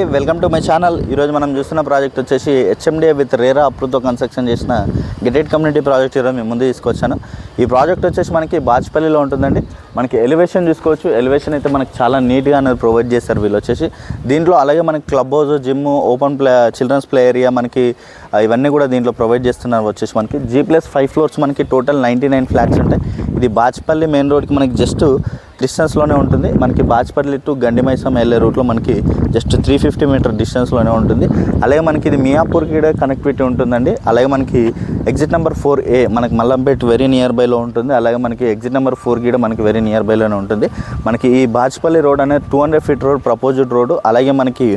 Welcome to my channel. ఈరోజు మనం చూస్తున్న ప్రాజెక్ట్ వచ్చేసి హెచ్ఎండిఏ విత్ రేరా అప్రూవ్తో కన్స్ట్రక్షన్ చేసిన గెటెడ్ కమ్యూనిటీ ప్రాజెక్ట్ ఈరోజు మేము ముందు తీసుకొచ్చాను. ఈ ప్రాజెక్ట్ వచ్చేసి మనకి బాచ్పల్లిలో ఉంటుందండి. మనకి ఎలివేషన్ చూసుకోవచ్చు. ఎలివేషన్ అయితే మనకి చాలా నీట్గా అనేది ప్రొవైడ్ చేస్తారు వీళ్ళు వచ్చేసి. దీంట్లో అలాగే మనకి club house, gym, open children's play area మనకి ఇవన్నీ కూడా దీంట్లో ప్రొవైడ్ చేస్తున్నారు. వచ్చేసి మనకి G+5 ఫ్లోర్స్ మనకి టోటల్ 99 ఫ్లాట్స్ ఉంటాయి. ఇది బాచ్పల్లి మెయిన్ రోడ్కి మనకి జస్ట్ డిస్టెన్స్లోనే ఉంటుంది. మనకి బాచ్పల్లి టు గండిమైసం వెళ్ళే రూట్లో మనకి జస్ట్ 350 మీటర్ డిస్టెన్స్లోనే ఉంటుంది. అలాగే మనకి ఇది మియాపూర్కి కూడా కనెక్టివిటీ ఉంటుందండి. అలాగే మనకి ఎగ్జిట్ నెంబర్ 4A మనకి మల్లంపేట్ వెరీ నియర్ బైలో ఉంటుంది. అలాగే మనకి ఎగ్జిట్ నెంబర్ 4 కూడా మనకి వెరీ నియర్ బైలోనే ఉంటుంది. మనకి ఈ బాచ్పల్లి రోడ్ అనేది 200 ఫీట్ రోడ్, ప్రపోజ్డ్ రోడ్. అలాగే మనకి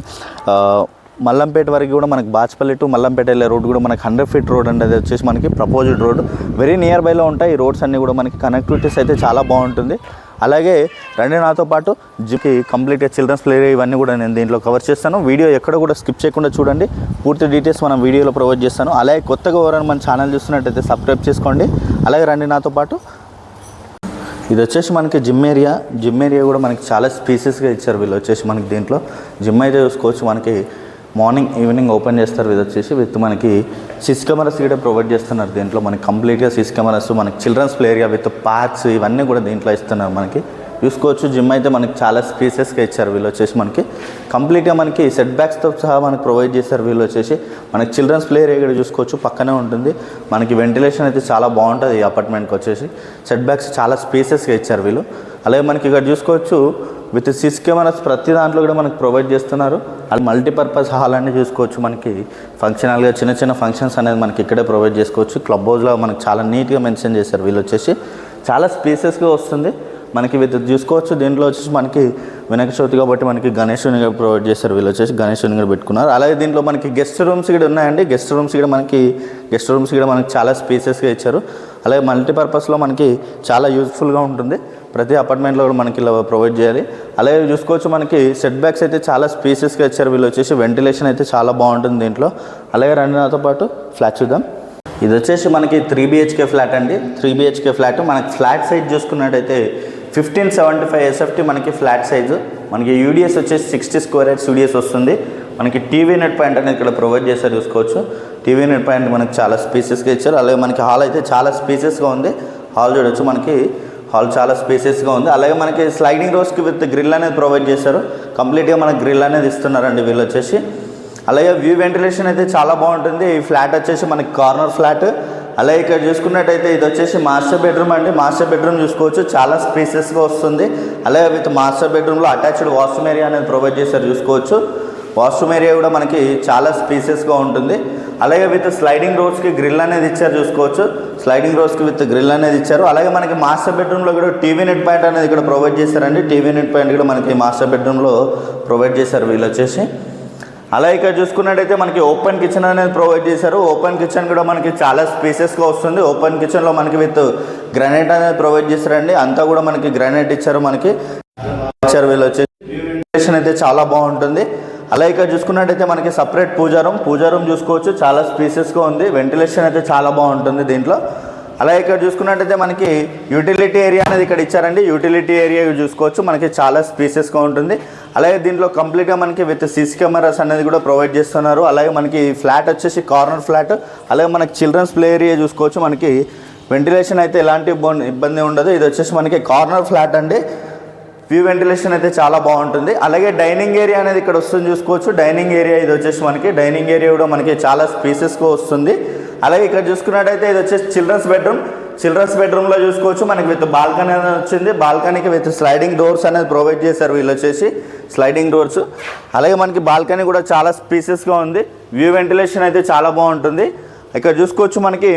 మల్లంపేట వరకు కూడా మనకి బాచ్పల్లి టు మల్లంపేట వెళ్ళే రోడ్ కూడా మనకి 100 ఫీట్ రోడ్ అండి. అది వచ్చేసి మనకి ప్రపోజ్డ్ రోడ్ వెరీ నియర్ బైలో ఉంటాయి. ఈ రోడ్స్ అన్నీ కూడా మనకి కనెక్టివిటీస్ అయితే చాలా బాగుంటుంది. అలాగే రండి నాతో పాటు జిమ్కి కంప్లీట్గా చిల్డ్రన్స్ ప్లే ఇవన్నీ కూడా నేను దీంట్లో కవర్ చేస్తాను. వీడియో ఎక్కడ కూడా స్కిప్ చేయకుండా చూడండి. పూర్తి డీటెయిల్స్ మనం వీడియోలో ప్రొవైడ్ చేస్తాను. అలాగే కొత్తగా ఎవరైనా మన ఛానల్ చూస్తున్నట్టయితే సబ్స్క్రైబ్ చేసుకోండి. అలాగే రండి నాతో పాటు. ఇది వచ్చేసి మనకి జిమ్ ఏరియా కూడా మనకి చాలా స్పేసెస్గా ఇచ్చారు వీళ్ళు వచ్చేసి. మనకి దీంట్లో జిమ్ అయితే చూసుకోవచ్చు. మనకి మార్నింగ్ ఈవినింగ్ ఓపెన్ చేస్తారు. ఇది వచ్చేసి విత్ మనకి సిస్ కెమెరాస్ కూడా ప్రొవైడ్ చేస్తున్నారు. దీంట్లో మనకి కంప్లీట్గా సిస్ కెమెరాస్, మనకి children's play area with parks ఇవన్నీ కూడా దీంట్లో ఇస్తున్నారు. మనకి చూసుకోవచ్చు. జిమ్ అయితే మనకి చాలా స్పేసెస్గా ఇచ్చారు వీళ్ళు వచ్చేసి. మనకి కంప్లీట్గా మనకి సెట్ బ్యాక్స్తో సహా మనకి ప్రొవైడ్ చేస్తారు వీళ్ళు వచ్చేసి. మనకి చిల్డ్రన్స్ ప్లే ఏరియా కూడా చూసుకోవచ్చు, పక్కనే ఉంటుంది. మనకి వెంటిలేషన్ అయితే చాలా బాగుంటుంది ఈ అపార్ట్మెంట్కి వచ్చేసి. సెట్ బ్యాక్స్ చాలా స్పేసెస్గా ఇచ్చారు వీళ్ళు. అలాగే మనకి ఇక్కడ చూసుకోవచ్చు విత్ సిస్ కెమెరాస్ ప్రతి దాంట్లో కూడా మనకి ప్రొవైడ్ చేస్తున్నారు. అది మల్టీపర్పస్ హాల్ అన్నీ చూసుకోవచ్చు. మనకి ఫంక్షన్ హాల్గా చిన్న ఫంక్షన్స్ అనేది మనకి ఇక్కడే ప్రొవైడ్ చేసుకోవచ్చు. క్లబ్ హౌస్లో మనకి చాలా నీట్గా మెన్షన్ చేశారు వీళ్ళు వచ్చేసి. చాలా స్పేసెస్గా వస్తుంది మనకి. విత్ చూసుకోవచ్చు దీంట్లో వచ్చేసి మనకి వినాయక చవితి కాబట్టి మనకి గణేశుని కూడా ప్రొవైడ్ చేస్తారు వీళ్ళు వచ్చేసి. గణేశుని కూడా పెట్టుకున్నారు. అలాగే దీంట్లో మనకి గెస్ట్ రూమ్స్ కూడా ఉన్నాయండి. గెస్ట్ రూమ్స్ కూడా మనకి చాలా స్పేసెస్గా ఇచ్చారు. అలాగే మల్టీపర్పస్లో మనకి చాలా యూజ్ఫుల్గా ఉంటుంది. ప్రతి అపార్ట్మెంట్లో కూడా మనకి ఇలా ప్రొవైడ్ చేయాలి. అలాగే చూసుకోవచ్చు మనకి సెట్ బ్యాక్స్ అయితే చాలా స్పేసెస్గా ఇచ్చారు వీళ్ళు వచ్చేసి. వెంటిలేషన్ అయితే చాలా బాగుంటుంది దీంట్లో. అలాగే రండి నాతో పాటు ఫ్లాట్ చూద్దాం. ఇది వచ్చేసి మనకి 3 BHK ఫ్లాట్ అండి. 3 BHK ఫ్లాట్. మనకి ఫ్లాట్ సైజ్ చూసుకున్నట్టయితే 1575 SFT మనకి ఫ్లాట్ సైజు. మనకి యూడిఎస్ వచ్చేసి 60 స్క్వేర్ యార్డ్స్ యూడిఎస్ వస్తుంది. మనకి టీవీ నెట్ పాయింట్ అనేది ఇక్కడ ప్రొవైడ్ చేస్తారు చూసుకోవచ్చు. టీవీ నెట్ పాయింట్ మనకి చాలా స్పేసెస్గా ఇచ్చారు. అలాగే మనకి హాల్ అయితే చాలా స్పేసెస్గా ఉంది. హాల్ చూడవచ్చు. మనకి హాల్ చాలా స్పేసెస్గా ఉంది. అలాగే మనకి స్లైడింగ్ డోర్స్కి విత్ గ్రిల్ అనేది ప్రొవైడ్ చేశారు. కంప్లీట్గా మనకి గ్రిల్ అనేది ఇస్తున్నారండి వీళ్ళు వచ్చేసి. అలాగే వ్యూ వెంటిలేషన్ అయితే చాలా బాగుంటుంది. ఈ ఫ్లాట్ వచ్చేసి మనకి కార్నర్ ఫ్లాట్. అలాగే ఇక్కడ చూసుకున్నట్టయితే ఇది వచ్చేసి మాస్టర్ బెడ్రూమ్ అండి. మాస్టర్ బెడ్రూమ్ చూసుకోవచ్చు. చాలా స్పేసెస్గా వస్తుంది. అలాగే విత్ మాస్టర్ బెడ్రూమ్లో అటాచ్డ్ వాష్రూమ్ ఏరియా అనేది ప్రొవైడ్ చేశారు చూసుకోవచ్చు. వాష్రూమ్ ఏరియా కూడా మనకి చాలా స్పేసెస్గా ఉంటుంది. అలాగే విత్ స్లైడింగ్ డోర్స్కి గ్రిల్ అనేది ఇచ్చారు చూసుకోవచ్చు. స్లైడింగ్ డోర్స్కి విత్ గ్రిల్ అనేది ఇచ్చారు. అలాగే మనకి మాస్టర్ బెడ్రూమ్లో కూడా టీవీ నెట్ పాయింట్ అనేది ఇక్కడ ప్రొవైడ్ చేశారండి. టీవీ నెట్ పాయింట్ కూడా మనకి మాస్టర్ బెడ్రూమ్లో ప్రొవైడ్ చేశారు వీళ్ళు వచ్చేసి. అలాగే ఇక్కడ చూసుకున్నట్టయితే మనకి ఓపెన్ కిచెన్ అనేది ప్రొవైడ్ చేశారు. ఓపెన్ కిచెన్ కూడా మనకి చాలా స్పేసెస్గా వస్తుంది. ఓపెన్ కిచెన్లో మనకి విత్ గ్రానైట్ అనేది ప్రొవైడ్ చేశారండి. అంతా కూడా మనకి గ్రానైట్ ఇచ్చారు. మనకి వీళ్ళు వచ్చేసి వెంటిలేషన్ అయితే చాలా బాగుంటుంది. అలాగే ఇక్కడ చూసుకున్నట్టయితే మనకి సపరేట్ పూజా రూమ్ చూసుకోవచ్చు. చాలా స్పేసెస్గా ఉంది. వెంటిలేషన్ అయితే చాలా బాగుంటుంది దీంట్లో. అలాగే ఇక్కడ చూసుకున్నట్టయితే మనకి యూటిలిటీ ఏరియా అనేది ఇక్కడ ఇచ్చారండి. యూటిలిటీ ఏరియా చూసుకోవచ్చు. మనకి చాలా స్పేసెస్గా ఉంటుంది. అలాగే దీంట్లో కంప్లీట్గా మనకి విత్ సిసి కెమెరాస్ అనేది కూడా ప్రొవైడ్ చేస్తున్నారు. అలాగే మనకి ఫ్లాట్ వచ్చేసి కార్నర్ ఫ్లాట్. అలాగే మనకి చిల్డ్రన్స్ ప్లే ఏరియా చూసుకోవచ్చు. మనకి వెంటిలేషన్ అయితే ఎలాంటి ఇబ్బంది ఉండదు. ఇది వచ్చేసి మనకి కార్నర్ ఫ్లాట్ అండి. వ్యూ వెంటిలేషన్ అయితే చాలా బాగుంటుంది. అలాగే డైనింగ్ ఏరియా అనేది ఇక్కడ వస్తుంది చూసుకోవచ్చు. డైనింగ్ ఏరియా ఇది వచ్చేసి మనకి డైనింగ్ ఏరియా కూడా మనకి చాలా స్పేసెస్గా వస్తుంది. అలాగే ఇక్కడ చూసుకున్నట్టయితే ఇది వచ్చేసి చిల్డ్రన్స్ బెడ్రూమ్లో చూసుకోవచ్చు. మనకి విత్ బాల్కనీ అనేది వచ్చింది. బాల్కనీకి విత్ స్లైడింగ్ డోర్స్ అనేది ప్రొవైడ్ చేశారు వీళ్ళు వచ్చేసి. Sliding doors. అలాగే మనకి బాల్కనీ కూడా చాలా స్పేసెస్గా ఉంది. వ్యూ వెంటిలేషన్ అయితే చాలా బాగుంటుంది. ఇక్కడ చూసుకోవచ్చు మనకి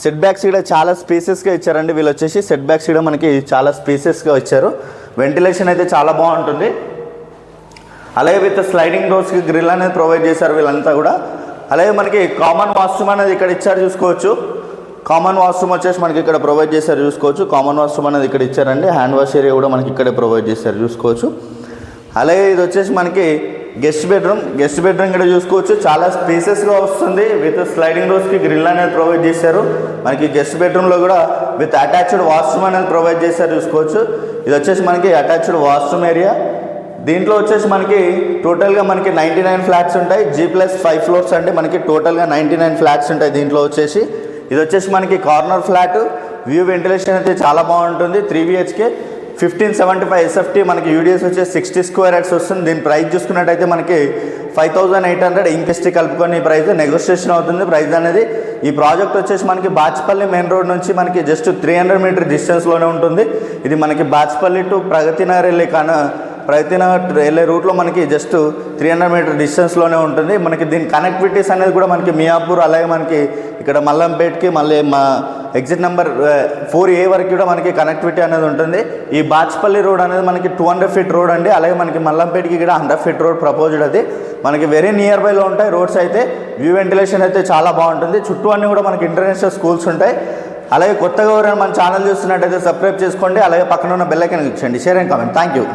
సెట్ బ్యాక్స్ కూడా చాలా స్పేసెస్గా ఇచ్చారండి వీళ్ళు వచ్చేసి. సెట్ బ్యాక్స్ కూడా మనకి చాలా స్పేసెస్గా ఇచ్చారు. వెంటిలేషన్ అయితే చాలా బాగుంటుంది. అలాగే విత్ స్లైడింగ్ డోర్స్కి గ్రిల్ అనేది ప్రొవైడ్ చేశారు వీళ్ళంతా కూడా. అలాగే మనకి కామన్ వాష్రూమ్ అనేది ఇక్కడ ఇచ్చారు చూసుకోవచ్చు. కామన్ వాష్రూమ్ వచ్చేసి మనకి ఇక్కడ ప్రొవైడ్ చేశారు చూసుకోవచ్చు. కామన్ వాష్రూమ్ అనేది ఇక్కడ ఇచ్చారండి. హ్యాండ్ వాష్ ఏరియా కూడా మనకి ఇక్కడే ప్రొవైడ్ చేశారు చూసుకోవచ్చు. అలాగే ఇది వచ్చేసి మనకి గెస్ట్ బెడ్రూమ్ కూడా చూసుకోవచ్చు. చాలా స్పేసెస్గా వస్తుంది. విత్ స్లైడింగ్ డోర్స్కి గ్రిల్ అనేది ప్రొవైడ్ చేశారు. మనకి గెస్ట్ బెడ్రూమ్లో కూడా విత్ అటాచ్డ్ వాష్రూమ్ అనేది ప్రొవైడ్ చేశారు చూసుకోవచ్చు. ఇది వచ్చేసి మనకి అటాచ్డ్ వాష్రూమ్ ఏరియా. దీంట్లో వచ్చేసి మనకి టోటల్గా మనకి 99 ఫ్లాట్స్ ఉంటాయి. G+5 ఫ్లోర్స్ అండి. మనకి టోటల్గా 99 ఫ్లాట్స్ ఉంటాయి దీంట్లో వచ్చేసి. ఇది వచ్చేసి మనకి కార్నర్ ఫ్లాట్. వ్యూ వెంటిలేషన్ అయితే చాలా బాగుంటుంది. 3 BHK 1575 SFT. మనకి యూడిఎస్ వచ్చేసి 60 స్క్వేర్ యార్డ్స్ వస్తుంది. దీని ప్రైస్ చూసుకున్నట్టయితే మనకి 5800 ఇంకెస్టీ కలుపుకొని ఈ ప్రైస్ నెగోషియేషన్ అవుతుంది ప్రైస్ అనేది. ఈ ప్రాజెక్ట్ వచ్చేసి మనకి బాచ్పల్లి మెయిన్ రోడ్ నుంచి మనకి జస్ట్ 300 మీటర్ డిస్టెన్స్లోనే ఉంటుంది. ఇది మనకి బాచ్పల్లి టు ప్రగతి నగర్ వెళ్ళే రూట్లో మనకి జస్ట్ 300 మీటర్ డిస్టెన్స్లోనే ఉంటుంది. మనకి దీని కనెక్టివిటీస్ అనేది కూడా మనకి మియాపూర్, అలాగే మనకి ఇక్కడ మల్లంపేట్కి మళ్ళీ మా ఎగ్జిట్ నెంబర్ 4A వరకు కూడా మనకి కనెక్టివిటీ అనేది ఉంటుంది. ఈ బాచ్పల్లి రోడ్ అనేది మనకి 200 ఫీట్ రోడ్ అండి. అలాగే మనకి మల్లంపేట్కి కూడా 100 ఫీట్ రోడ్ ప్రపోజ్డ్. అది మనకి వెరీ నియర్ బైలో ఉంటాయి రోడ్స్ అయితే. వ్యూ వెంటిలేషన్ అయితే చాలా బాగుంటుంది. చుట్టూ అన్నీ కూడా మనకి ఇంటర్నేషనల్ స్కూల్స్ ఉంటాయి. అలాగే కొత్తగా ఎవరైనా మన ఛానల్ చూస్తున్నట్టయితే సబ్స్క్రైబ్ చేసుకోండి. అలాగే పక్కన ఉన్న బెల్ ఐకాన్ క్లిక్ చేయండి. Share and comment. Thank you.